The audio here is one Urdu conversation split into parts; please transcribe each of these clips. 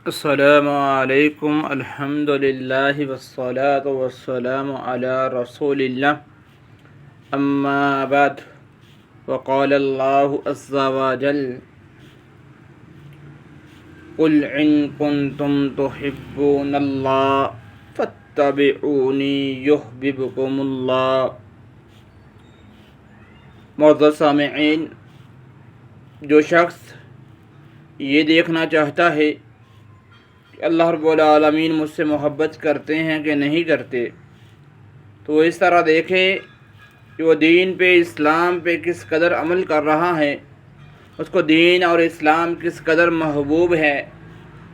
السلام علیکم الحمد للہ والصلاة والسلام علی رسول اللہ اما بعد وقال اللہ عز وجل قل ان کنتم تحبون اللہ فاتبعونی یحببکم اللہ۔ معزز سامعین، جو شخص یہ دیکھنا چاہتا ہے کہ اللہ رب العالمین مجھ سے محبت کرتے ہیں کہ نہیں کرتے، تو وہ اس طرح دیکھے کہ وہ دین پہ، اسلام پہ کس قدر عمل کر رہا ہے، اس کو دین اور اسلام کس قدر محبوب ہے،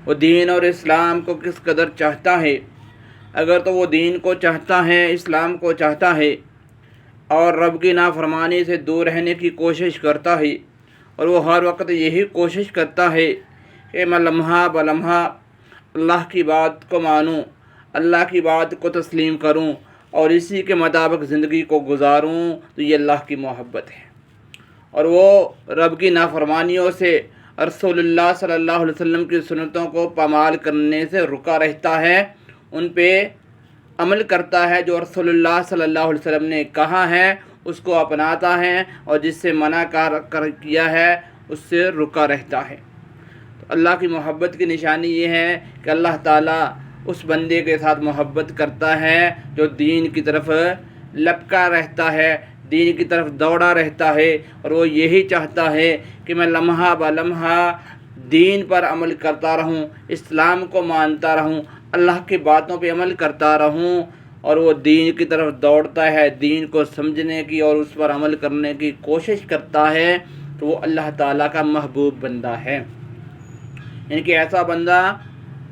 وہ دین اور اسلام کو کس قدر چاہتا ہے۔ اگر تو وہ دین کو چاہتا ہے، اسلام کو چاہتا ہے اور رب کی نافرمانی سے دور رہنے کی کوشش کرتا ہے، اور وہ ہر وقت یہی کوشش کرتا ہے کہ میں لمحہ بلمحہ اللہ کی بات کو مانوں، اللہ کی بات کو تسلیم کروں اور اسی کے مطابق زندگی کو گزاروں، تو یہ اللہ کی محبت ہے۔ اور وہ رب کی نافرمانیوں سے، رسول اللہ صلی اللہ علیہ وسلم کی سنتوں کو پامال کرنے سے رکا رہتا ہے، ان پہ عمل کرتا ہے۔ جو رسول اللہ صلی اللہ علیہ وسلم نے کہا ہے اس کو اپناتا ہے، اور جس سے منع کیا ہے اس سے رکا رہتا ہے۔ تو اللہ کی محبت کی نشانی یہ ہے کہ اللہ تعالیٰ اس بندے کے ساتھ محبت کرتا ہے جو دین کی طرف لپکا رہتا ہے، دین کی طرف دوڑا رہتا ہے، اور وہ یہی چاہتا ہے کہ میں لمحہ بلمحہ دین پر عمل کرتا رہوں، اسلام کو مانتا رہوں، اللہ کی باتوں پہ عمل کرتا رہوں، اور وہ دین کی طرف دوڑتا ہے، دین کو سمجھنے کی اور اس پر عمل کرنے کی کوشش کرتا ہے، تو وہ اللہ تعالیٰ کا محبوب بندہ ہے۔ یعنی کہ ایسا بندہ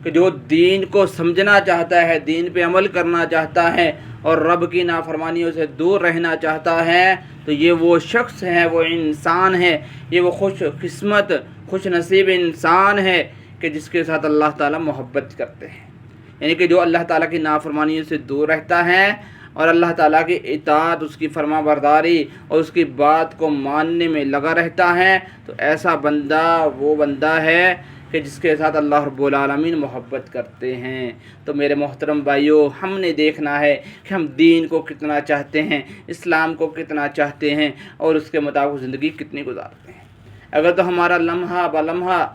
کہ جو دین کو سمجھنا چاہتا ہے، دین پہ عمل کرنا چاہتا ہے اور رب کی نافرمانیوں سے دور رہنا چاہتا ہے، تو یہ وہ شخص ہے، وہ انسان ہے، یہ وہ خوش قسمت، خوش نصیب انسان ہے کہ جس کے ساتھ اللہ تعالیٰ محبت کرتے ہیں۔ یعنی کہ جو اللہ تعالیٰ کی نافرمانیوں سے دور رہتا ہے اور اللہ تعالیٰ کی اطاعت، اس کی فرما برداری اور اس کی بات کو ماننے میں لگا رہتا ہے، تو ایسا بندہ وہ بندہ ہے کہ جس کے ساتھ اللہ رب العالمین محبت کرتے ہیں۔ تو میرے محترم بھائیوں، ہم نے دیکھنا ہے کہ ہم دین کو کتنا چاہتے ہیں، اسلام کو کتنا چاہتے ہیں اور اس کے مطابق زندگی کتنی گزارتے ہیں۔ اگر تو ہمارا لمحہ بلمحہ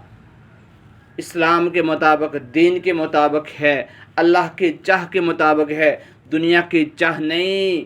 اسلام کے مطابق، دین کے مطابق ہے، اللہ کی چاہ کے مطابق ہے، دنیا کی چاہ نہیں،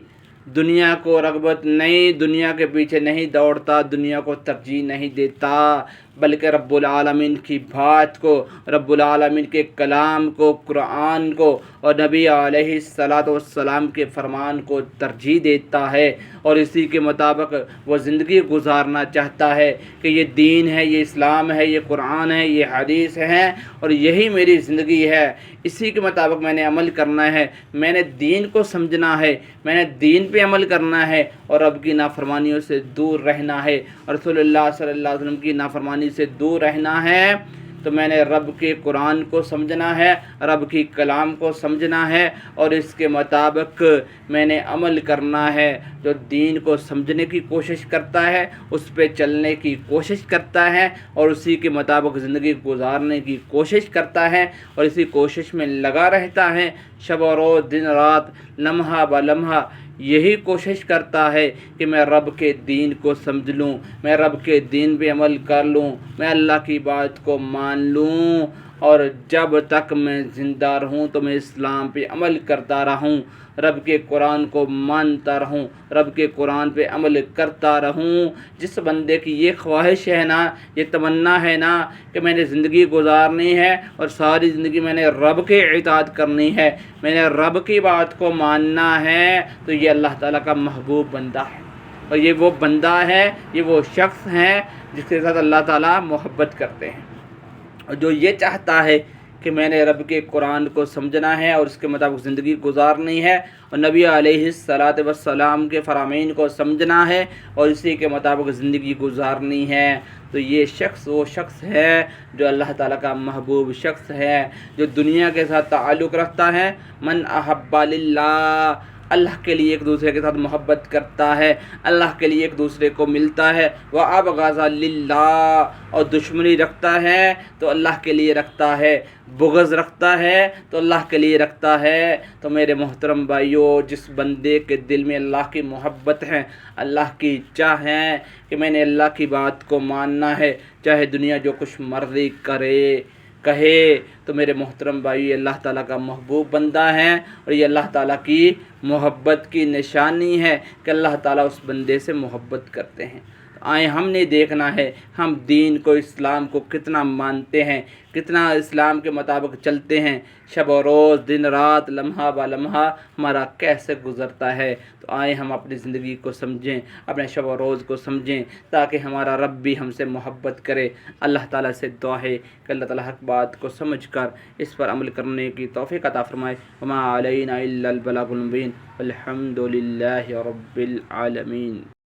دنیا کو رغبت نہیں، دنیا کے پیچھے نہیں دوڑتا، دنیا کو ترجیح نہیں دیتا، بلکہ رب العالمین کی بات کو، رب العالمین کے کلام کو، قرآن کو اور نبی علیہ السلام کے فرمان کو ترجیح دیتا ہے، اور اسی کے مطابق وہ زندگی گزارنا چاہتا ہے کہ یہ دین ہے، یہ اسلام ہے، یہ قرآن ہے، یہ حدیث ہے اور یہی میری زندگی ہے، اسی کے مطابق میں نے عمل کرنا ہے، میں نے دین کو سمجھنا ہے، میں نے دین پہ عمل کرنا ہے اور رب کی نافرمانیوں سے دور رہنا ہے، اور رسول اللہ صلی اللہ علیہ وسلم کی نافرمانی سے دور رہنا ہے، تو میں نے رب کے قرآن کو سمجھنا ہے، رب کی کلام کو سمجھنا ہے اور اس کے مطابق میں نے عمل کرنا ہے۔ جو دین کو سمجھنے کی کوشش کرتا ہے، اس پہ چلنے کی کوشش کرتا ہے اور اسی کے مطابق زندگی گزارنے کی کوشش کرتا ہے اور اسی کوشش میں لگا رہتا ہے، شب و روز، دن رات، لمحہ بلمحہ یہی کوشش کرتا ہے کہ میں رب کے دین کو سمجھ لوں، میں رب کے دین پہ عمل کر لوں، میں اللہ کی بات کو مان لوں، اور جب تک میں زندہ رہوں تو میں اسلام پہ عمل کرتا رہوں، رب کے قرآن کو مانتا رہوں، رب کے قرآن پہ عمل کرتا رہوں۔ جس بندے کی یہ خواہش ہے نا، یہ تمنا ہے نا کہ میں نے زندگی گزارنی ہے اور ساری زندگی میں نے رب کے اطاعت کرنی ہے، میں نے رب کی بات کو ماننا ہے، تو یہ اللہ تعالیٰ کا محبوب بندہ ہے، اور یہ وہ بندہ ہے، یہ وہ شخص ہے جس کے ساتھ اللہ تعالیٰ محبت کرتے ہیں۔ اور جو یہ چاہتا ہے کہ میں نے رب کے قرآن کو سمجھنا ہے اور اس کے مطابق زندگی گزارنی ہے اور نبی علیہ السلام کے فرامین کو سمجھنا ہے اور اسی کے مطابق زندگی گزارنی ہے، تو یہ شخص وہ شخص ہے جو اللہ تعالیٰ کا محبوب شخص ہے، جو دنیا کے ساتھ تعلق رکھتا ہے۔ من احب للہ اللہ کے لیے ایک دوسرے کے ساتھ محبت کرتا ہے، اللہ کے لیے ایک دوسرے کو ملتا ہے، وَأَبْغَضَ لِلَّهِ اور دشمنی رکھتا ہے تو اللہ کے لیے رکھتا ہے، بغض رکھتا ہے تو اللہ کے لیے رکھتا ہے۔ تو میرے محترم بھائیوں، جس بندے کے دل میں اللہ کی محبت ہے، اللہ کی چاہ ہے کہ میں نے اللہ کی بات کو ماننا ہے، چاہے دنیا جو کچھ مرضی کہے، تو میرے محترم بھائی یہ اللہ تعالیٰ کا محبوب بندہ ہے، اور یہ اللہ تعالیٰ کی محبت کی نشانی ہے کہ اللہ تعالیٰ اس بندے سے محبت کرتے ہیں۔ آئیں ہم نے دیکھنا ہے ہم دین کو، اسلام کو کتنا مانتے ہیں، کتنا اسلام کے مطابق چلتے ہیں، شب و روز، دن رات، لمحہ با لمحہ ہمارا کیسے گزرتا ہے۔ تو آئیں ہم اپنی زندگی کو سمجھیں، اپنے شب و روز کو سمجھیں، تاکہ ہمارا رب بھی ہم سے محبت کرے۔ اللہ تعالیٰ سے دعا ہے کہ اللہ تعالیٰ حق بات کو سمجھ کر اس پر عمل کرنے کی توفیق عطا فرمائے۔ وما علینا الا البلاغ المبین، والحمد للہ رب العالمین۔